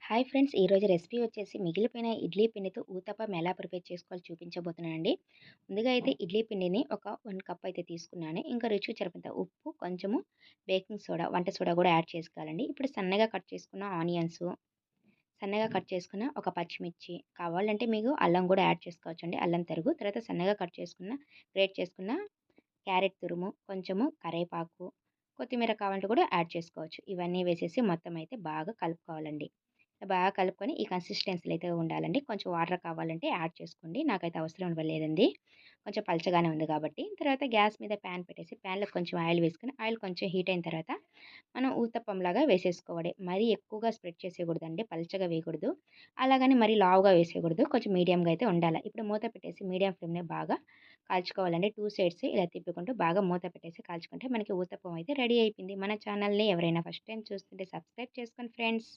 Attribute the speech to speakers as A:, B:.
A: Hi friends, ఈరోజు recipe వచ్చేసి మిగిలిపోయిన ఇడ్లీ పిండితో ఊతప్పం ఎలా ప్రిపేర్ చేసుకోవాలో చూపించబోతున్నానండి. ముందుగా అయితే ఇడ్లీ పిండిని ఒక 1 కప్ అయితే తీసుకున్నాను. ఇంకా రుచికి సరిపడంత ఉప్పు, కొంచెము బేకింగ్ సోడా, వంట సోడా కూడా యాడ్ చేసుకోవాలండి. ఇప్పుడు సన్నగా కట్ చేసుకున్న ఆనియన్స్, సన్నగా కట్ చేసుకున్న ఒక పచ్చిమిర్చి, కావాలంటే మీకు అల్లం కూడా యాడ్ చేసుకోవచ్చండి. అల్లం తరుగు, తర్వాత సన్నగా కట్ చేసుకున్న, గ్రేట్ చేసుకున్న క్యారెట్ తురుము, కొంచెము కరేపాకు, కొత్తిమీర కావాలంటే కూడా యాడ్ చేసుకోవచ్చు. ఇవన్నీ వేసేసి మొత్తం అయితే బాగా కలుపుకోవాలండి. బాగా కలుపుకొని ఈ కన్సిస్టెన్సీలో అయితే ఉండాలండి. కొంచెం వాటర్ కావాలంటే యాడ్ చేసుకోండి. నాకైతే అవసరం ఇవ్వలేదండి. కొంచెం పలచగానే ఉంది కాబట్టి. తర్వాత గ్యాస్ మీద ప్యాన్ పెట్టేసి ప్యాన్‌లో కొంచెం ఆయిల్ వేసుకొని, ఆయిల్ కొంచెం హీట్ అయిన తర్వాత మనం ఊతప్పంలాగా వేసేసుకోవడే. మరీ ఎక్కువగా స్ప్రెడ్ చేసేయకూడదండి. పల్చగా వేయకూడదు. అలాగని మరీ లావుగా వేసేయకూడదు. కొంచెం మీడియంగా అయితే ఉండాల. ఇప్పుడు మూత పెట్టేసి మీడియం ఫ్లేమ్‌లో బాగా కాల్చుకోవాలండి. 2 సైడ్స్ ఇలా తిప్పుకుంటూ బాగా మూత పెట్టేసి కాల్చుకుంటే మనకి ఊతప్పం అయితే రెడీ అయిపోయింది. మన ఛానల్‌ని ఎవరైనా ఫస్ట్ టైమ్ చూస్తుంటే సబ్స్క్రైబ్ చేసుకోండి ఫ్రెండ్స్.